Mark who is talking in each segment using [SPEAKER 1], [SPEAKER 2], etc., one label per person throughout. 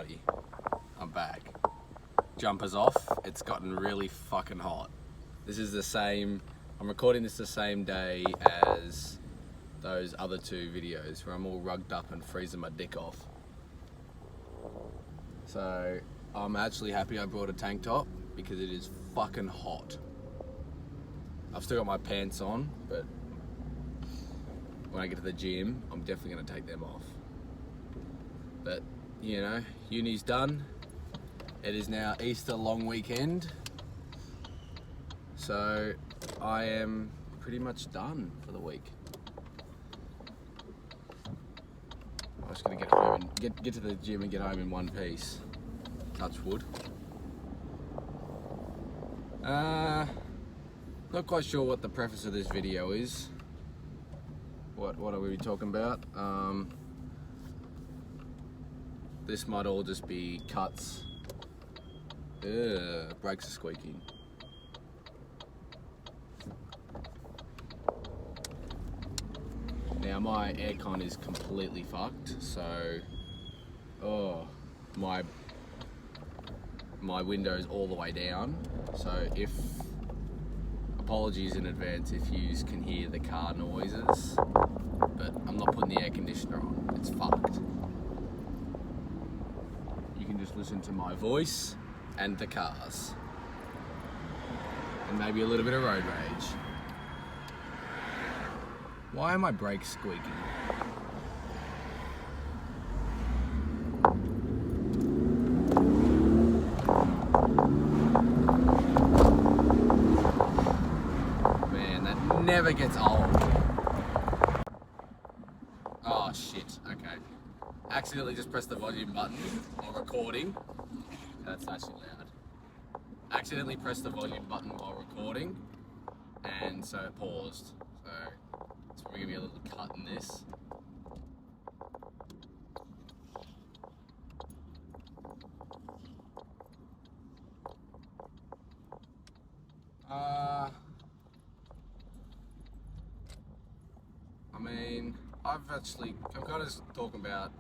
[SPEAKER 1] everybody, I'm back. Jumper's off, it's gotten really fucking hot. I'm recording this the same day as those other two videos where I'm all rugged up and freezing my dick off. So I'm actually happy I brought a tank top because it is fucking hot. I've still got my pants on, but when I get to the gym, I'm definitely gonna take them off. But, you know, uni's done. It is now Easter long weekend. So I am pretty much done for the week. I'm just gonna get home and get to the gym and get home in one piece. Touch wood. Not quite sure what the preface of this video is. What are we talking about? This might all just be cuts. Brakes are squeaking. Now my aircon is completely fucked, so my window's all the way down. So apologies in advance if you can hear the car noises, but I'm not putting the air conditioner on. It's fucked. You can just listen to my voice and the cars, and maybe a little bit of road rage. Why are my brakes squeaking? Man, that never gets old. Oh shit, okay. Accidentally just pressed the volume button while recording. That's actually loud. Accidentally pressed the volume button while recording, and so it paused. So it's probably gonna be a little cut in this. I'm kind of talking about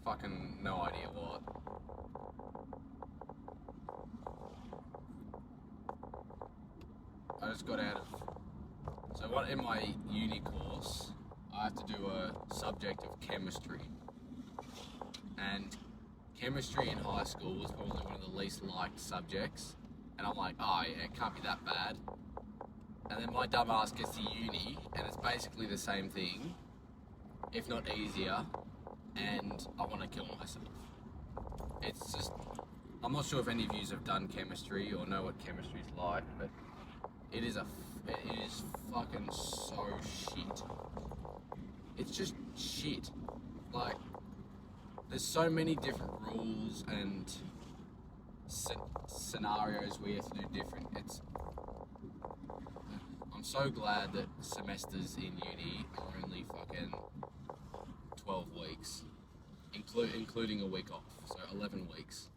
[SPEAKER 1] fucking no idea what. I just got out of, so what in my uni course, I have to do a subject of chemistry. And chemistry in high school was probably one of the least liked subjects. And I'm like, oh yeah, it can't be that bad. And then my dumb ass gets to uni, and it's basically the same thing, if not easier, and I want to kill myself. It's just, I'm not sure if any of you have done chemistry or know what chemistry is like, but it is fucking so shit. It's just shit. Like, there's so many different rules and scenarios we have to do different. I'm so glad that semesters in uni are only fucking 12 weeks, including a week off, so 11 weeks.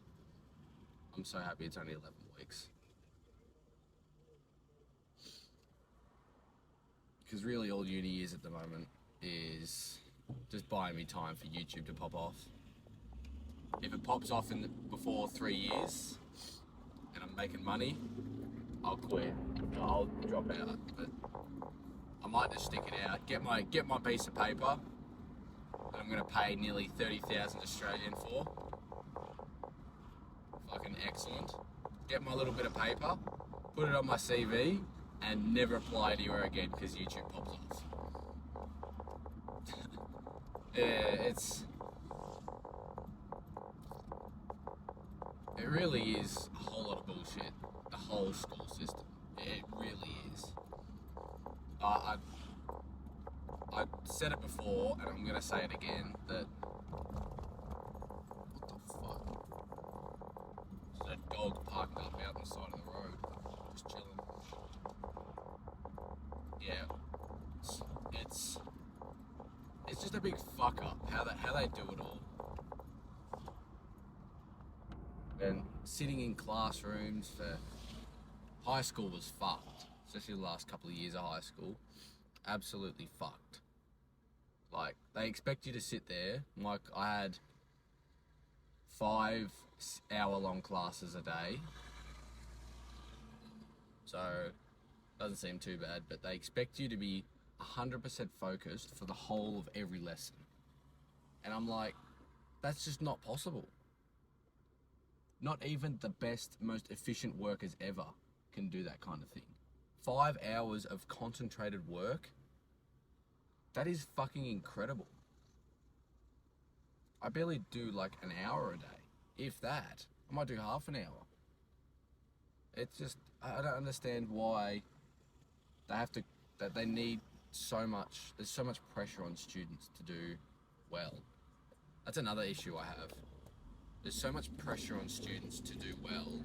[SPEAKER 1] I'm so happy it's only 11 weeks. Because really all uni is at the moment is just buying me time for YouTube to pop off. If it pops off before 3 years and I'm making money, I'll quit. I'll drop out. But I might just stick it out. Get my piece of paper that I'm gonna pay nearly 30,000 Australian for. Fucking excellent. Get my little bit of paper, put it on my CV, and never apply anywhere again because YouTube pops off. Yeah, it really is a whole lot of bullshit, the whole school system. It really is. I said it before, and I'm going to say it again, that... What the fuck? There's a dog parked up out on the side of the road, just chilling. Yeah. It's just a big fuck up, how they do it all. And sitting in classrooms for high school was fucked, especially the last couple of years of high school. Absolutely fucked. Like, they expect you to sit there. Like, I had 5-hour-long classes a day. So, doesn't seem too bad, but they expect you to be 100% focused for the whole of every lesson. And I'm like, that's just not possible. Not even the best, most efficient workers ever can do that kind of thing. 5 hours of concentrated work, that is fucking incredible. I barely do like an hour a day, if that. I might do half an hour. It's just, I don't understand why they need so much, there's so much pressure on students to do well. That's another issue I have. There's so much pressure on students to do well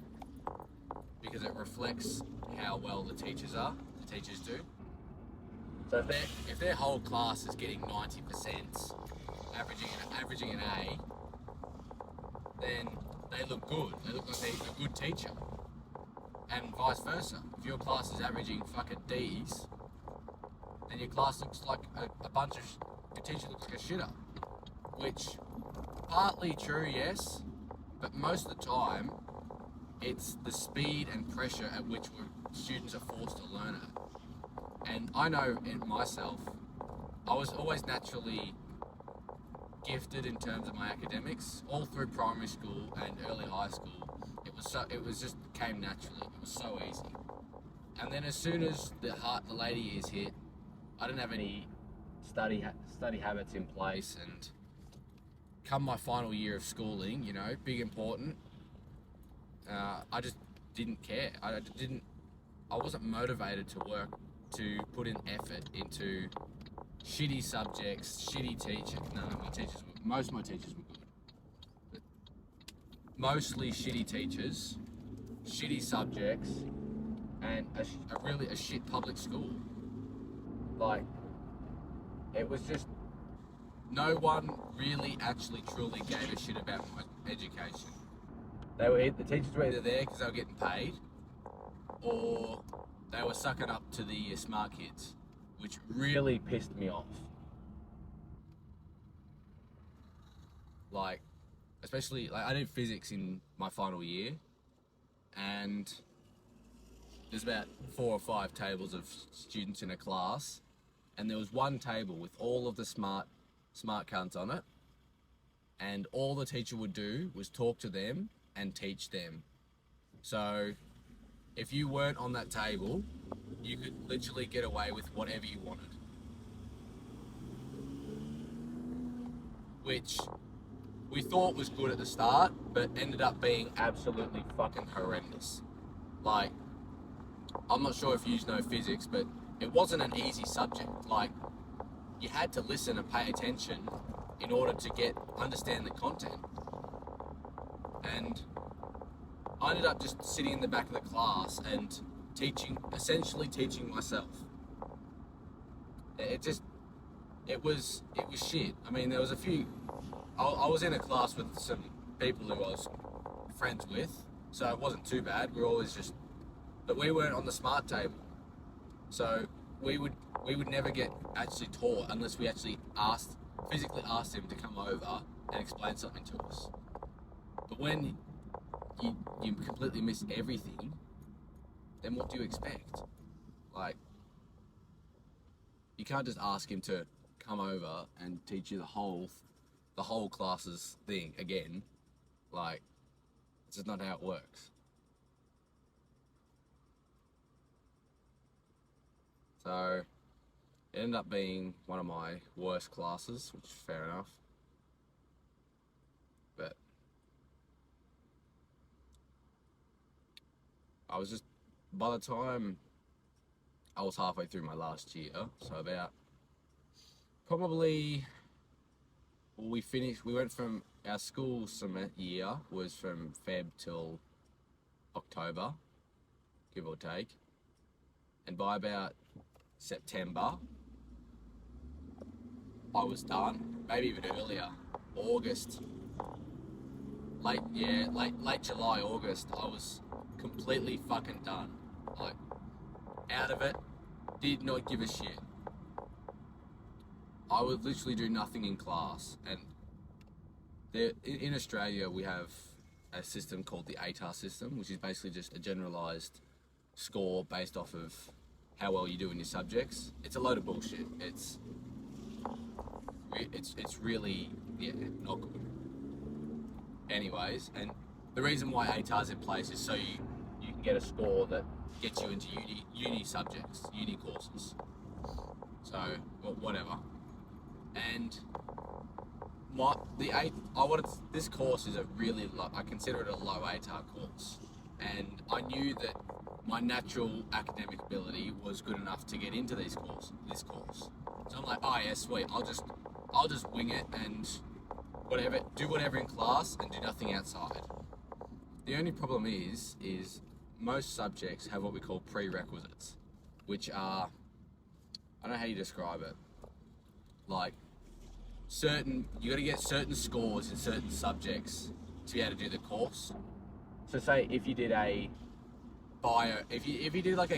[SPEAKER 1] because it reflects how well the teachers do. So if their whole class is getting 90%, averaging an A, then they look good. They look like they're a good teacher. And vice versa. If your class is averaging fucking D's, then your class looks like your teacher looks like a shitter. Which, partly true, yes, but most of the time, it's the speed and pressure at which students are forced to learn it. And I know in myself, I was always naturally gifted in terms of my academics, all through primary school and early high school. It was just came naturally. It was so easy. And then as soon as the later years hit, I didn't have any study habits in place, and come my final year of schooling, big important, I just didn't care. I wasn't motivated to put in effort into shitty subjects, shitty teachers. Most of my teachers were good. But mostly shitty teachers, shitty subjects, and a shit public school. Like, it was just, no one really actually truly gave a shit about my education. The teachers were either there because they were getting paid, or they were sucking up to the smart kids, which really pissed me off. Like, especially, I did physics in my final year, and there's about 4 or 5 tables of students in a class, and there was one table with all of the smart cunts on it, and all the teacher would do was talk to them and teach them. So if you weren't on that table, you could literally get away with whatever you wanted. Which we thought was good at the start, but ended up being absolutely fucking horrendous. Like, I'm not sure if you know physics, but it wasn't an easy subject. Like, you had to listen and pay attention in order to understand the content. And I ended up just sitting in the back of the class and essentially teaching myself. It was shit. I mean, there was a few, I was in a class with some people who I was friends with, so it wasn't too bad. But we weren't on the smart table. So we would never get actually taught unless we actually physically asked him to come over and explain something to us. But when you completely miss everything, then what do you expect? Like, you can't just ask him to come over and teach you the whole class's thing again. Like, it's just not how it works. So it ended up being one of my worst classes, which is fair enough. But by the time I was halfway through my last year, so about probably, we went from, our school year was from Feb till October, give or take. And by about September, I was done, maybe even earlier, August. Late July, August, I was completely fucking done. Like, out of it, did not give a shit. I would literally do nothing in class, and In Australia, we have a system called the ATAR system, which is basically just a generalised score based off of how well you do in your subjects. It's a load of bullshit. It's really not good. Anyways, and the reason why ATAR's in place is so you can get a score that gets you into uni subjects, uni courses. So whatever. And this course is a really low, I consider it a low ATAR course, and I knew that my natural academic ability was good enough to get into this course. So I'm like, oh yeah, sweet. I'll just wing it and do whatever in class and do nothing outside. The only problem is most subjects have what we call prerequisites, which are, I don't know how you describe it, like you got to get certain scores in certain subjects to be able to do the course. So say if you did a if you did like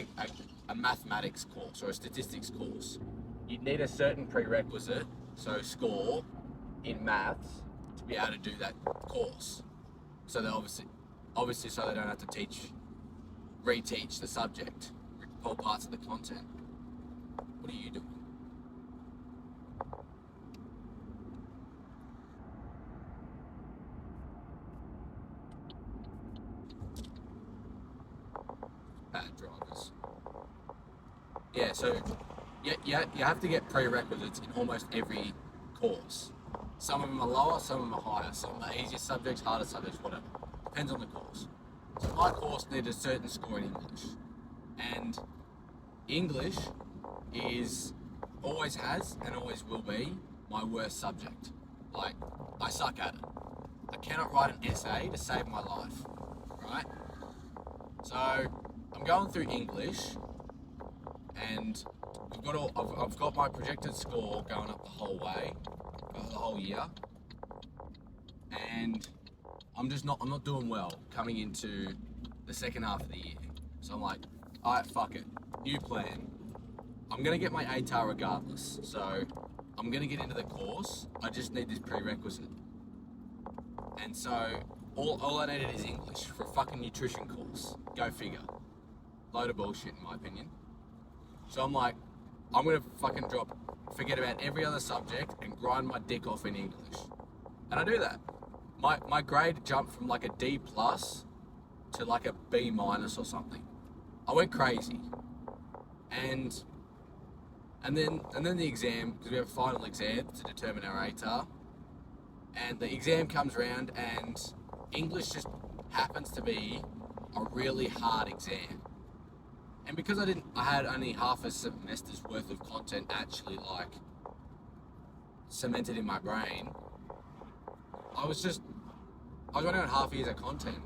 [SPEAKER 1] a mathematics course or a statistics course, you'd need a certain prerequisite, so score in maths, to be able to do that course. So they obviously so they don't have to reteach the subject, pull parts of the content. What are you doing? Bad drivers. Yeah, so you have to get prerequisites in almost every course. Some of them are lower, some of them are higher. Some are easier subjects, harder subjects, whatever. Depends on the course. So my course needed a certain score in English. And English always has and always will be my worst subject. Like, I suck at it. I cannot write an essay to save my life, right? So I'm going through English, and I've got my projected score going up the whole way, the whole year, and I'm not doing well coming into the second half of the year. So I'm like, alright, fuck it, new plan. I'm gonna get my ATAR regardless, so I'm gonna get into the course. I just need this prerequisite, and so all I needed is English for a fucking nutrition course. Go figure. Load of bullshit in my opinion. So I'm like, I'm gonna fucking forget about every other subject and grind my dick off in English. And I do that. My grade jumped from like a D plus to like a B minus or something. I went crazy. And then the exam, because we have a final exam to determine our ATAR. And the exam comes around and English just happens to be a really hard exam. And because I had only half a semester's worth of content actually like cemented in my brain, I was running on half years of content.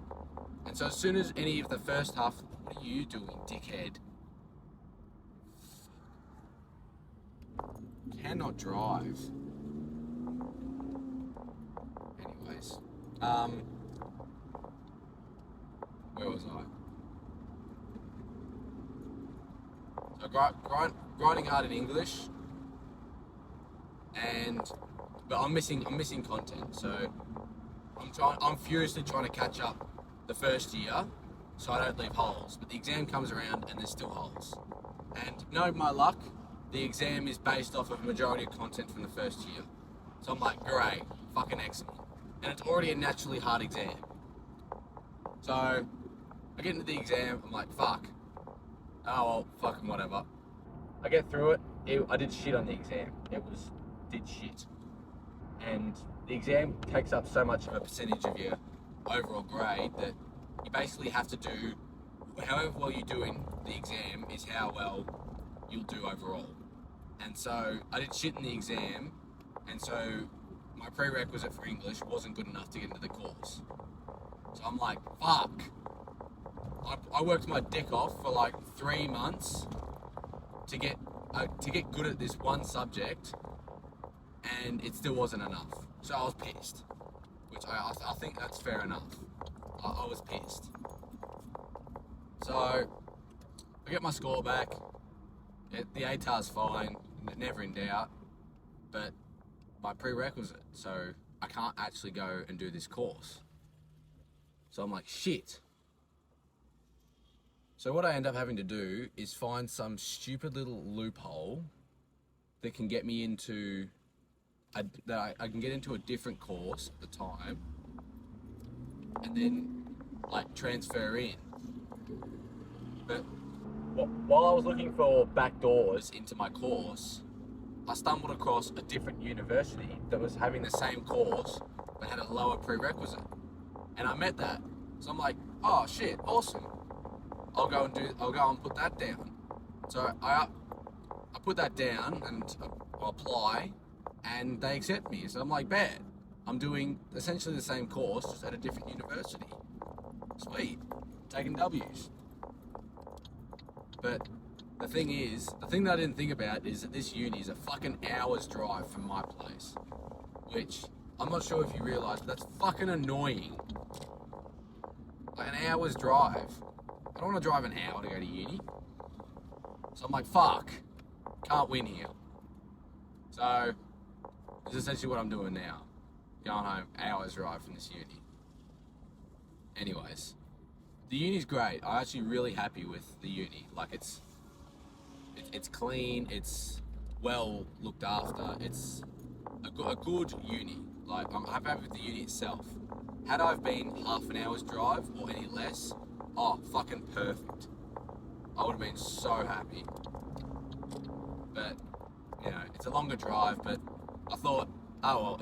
[SPEAKER 1] And so as soon as any of the first half, what are you doing, dickhead? Cannot drive. Anyways, where was I? So grinding hard in English, but I'm missing content. So I'm furiously trying to catch up the first year, so I don't leave holes. But the exam comes around and there's still holes. And no, my luck, the exam is based off of a majority of content from the first year. So I'm like, great, fucking excellent. And it's already a naturally hard exam. So I get into the exam, I'm like, fuck. Oh well, fucking whatever. I get through it. I did shit on the exam. Did shit. And the exam takes up so much of a percentage of your overall grade that you basically have to do, however well you do in the exam is how well you'll do overall. And so I did shit in the exam, and so my prerequisite for English wasn't good enough to get into the course. So I'm like, fuck. I worked my dick off for like 3 months to get good at this one subject, and it still wasn't enough. So I was pissed, which I think that's fair enough. I was pissed. So I get my score back. The ATAR's fine, never in doubt, but my prerequisite. So I can't actually go and do this course. So I'm like, shit. So what I end up having to do is find some stupid little loophole that can get me into I can get into a different course at the time, and then like transfer in. But while I was looking for back doors into my course, I stumbled across a different university that was having the same course but had a lower prerequisite, and I met that. So I'm like, oh shit, awesome. I'll go and put that down. So I put that down and I apply, and they accept me. So I'm like, bet. I'm doing essentially the same course, just at a different university. Sweet. Taking W's. But the thing that I didn't think about is that this uni is a fucking hour's drive from my place. Which, I'm not sure if you realise, but that's fucking annoying. Like an hour's drive. I don't want to drive an hour to go to uni. So I'm like, fuck. Can't win here. So, this is essentially what I'm doing now. Going home, hours drive from this uni. Anyways, the uni's great. I'm actually really happy with the uni. Like it's clean, it's well looked after, it's a good uni. Like I'm happy with the uni itself. Had I been half an hour's drive or any less, oh, fucking perfect. I would have been so happy. But, you know, it's a longer drive, but I thought, oh well,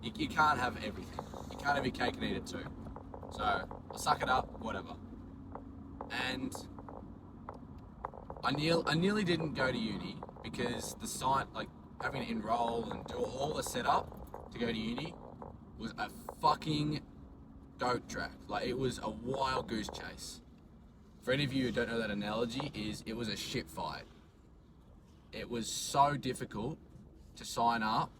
[SPEAKER 1] you can't have everything. You can't have your cake and eat it too. So, I'll suck it up, whatever. And I nearly didn't go to uni because the site, like, having to enroll and do all the setup to go to uni was a fucking goat track. Like, it was a wild goose chase. For any of you who don't know that analogy, it was a shit fight. It was so difficult to sign up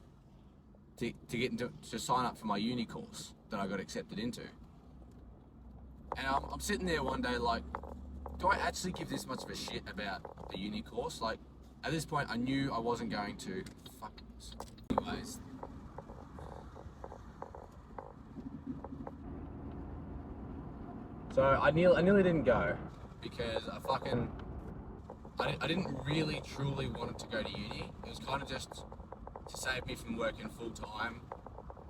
[SPEAKER 1] to sign up for my uni course that I got accepted into. And I'm sitting there one day like, do I actually give this much of a shit about the uni course? Like, at this point, I knew I wasn't going to. Fuck this. Anyways. So I nearly didn't go because I didn't really truly want to go to uni. It was kind of just to save me from working full time.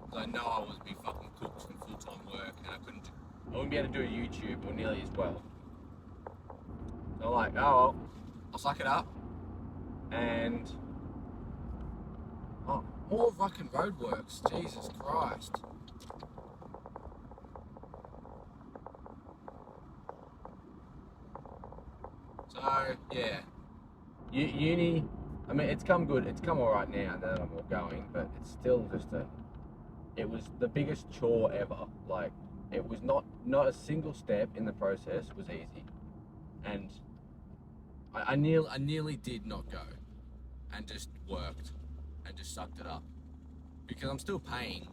[SPEAKER 1] Because I know I would be fucking cooked from full time work, and I wouldn't be able to do a YouTube or nearly as well. So I'm like, oh well, I'll suck it up. And more fucking roadworks. Jesus Christ. So yeah, uni. I mean, it's come good. It's come all right now that I'm all going, but it's still just it was the biggest chore ever. Like, it was not a single step in the process was easy, and I nearly did not go, and just worked, and just sucked it up, because I'm still paying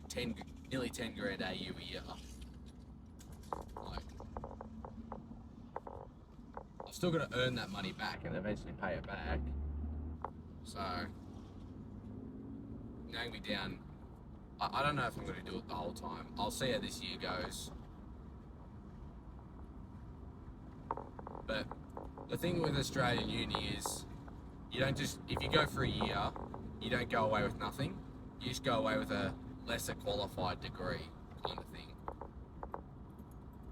[SPEAKER 1] nearly 10 grand AU a year. Like, I've still got to earn that money back and eventually pay it back. So, going me down. I don't know if I'm going to do it the whole time. I'll see how this year goes. But the thing with Australian uni is, you don't just, if you go for a year, you don't go away with nothing. You just go away with a lesser qualified degree kind of thing.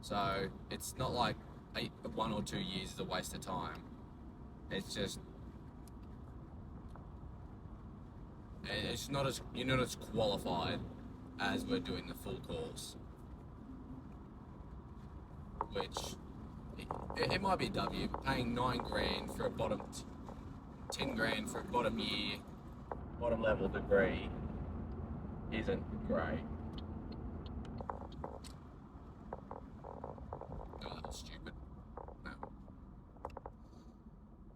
[SPEAKER 1] So it's not like 1 or 2 years is a waste of time. It's just, it's not as, you're not as qualified as we're doing the full course, which it might be a W, but paying 9 grand for a 10 grand for a bottom year, bottom level degree isn't great. Oh, that was stupid. No.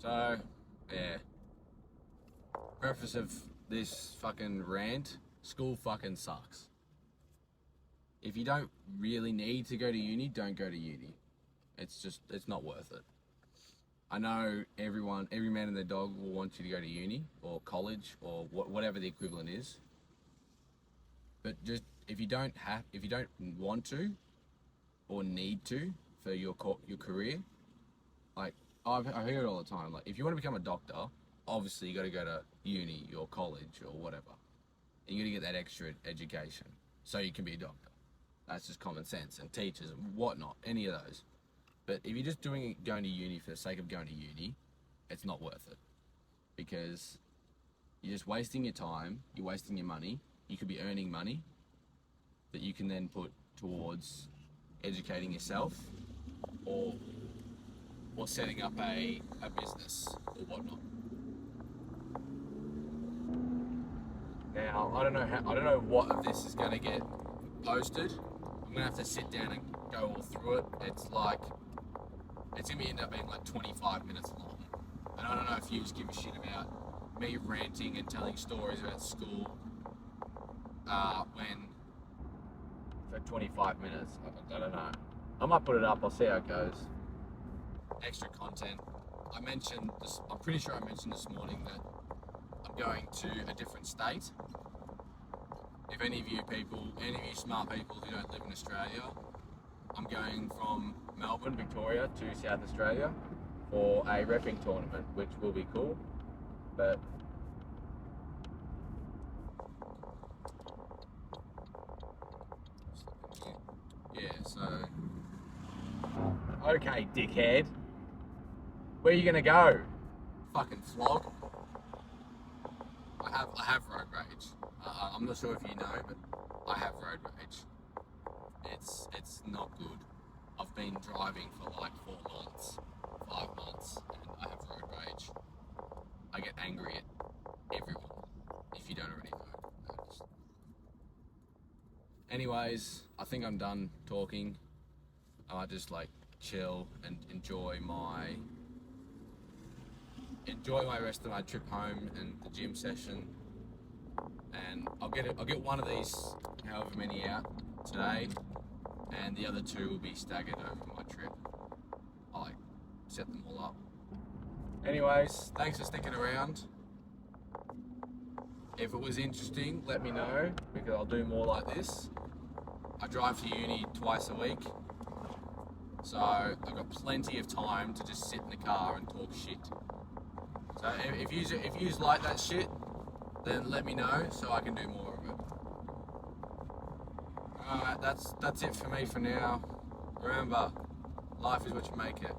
[SPEAKER 1] So, yeah. Preface of this fucking rant, school fucking sucks. If you don't really need to go to uni, don't go to uni. It's not worth it. I know every man and their dog will want you to go to uni or college or whatever the equivalent is. But just if you don't want to or need to for your career, like I hear it all the time. Like if you want to become a doctor, obviously you got to go to uni or college or whatever, and you got to get that extra education so you can be a doctor. That's just common sense, and teachers and whatnot, any of those. But if you're just going to uni for the sake of going to uni, it's not worth it, because you're just wasting your time, you're wasting your money. You could be earning money that you can then put towards educating yourself or setting up a business or whatnot. Now, I don't know what of this is going to get posted. I'm going to have to sit down and go all through it. It's going to end up being like 25 minutes long. And I don't know if you just give a shit about me ranting and telling stories about school when for 25 minutes. I don't know. I might put it up. I'll see how it goes. Extra content. I'm pretty sure I mentioned this morning that I'm going to a different state. If any of you smart people who don't live in Australia, I'm going from Melbourne, Victoria to South Australia for a repping tournament, which will be cool. But yeah, so okay, dickhead. Where are you gonna go? Fucking flog. I have road rage. I'm not sure if you know, but I have road rage. It's not good. I've been driving for like 4 months, 5 months, and I have road rage. I get angry at everyone, if you don't already know. Anyways, I think I'm done talking. I might just like chill and enjoy my rest of my trip home and the gym session. And I'll get one of these, however many, out today, and the other 2 will be staggered over my trip. I'll like set them all up. Anyways, thanks for sticking around. If it was interesting, let me know, because I'll do more like this. I drive to uni twice a week, so I've got plenty of time to just sit in the car and talk shit. So if you like that shit, then let me know so I can do more of it. Alright, that's it for me for now. Remember, life is what you make it.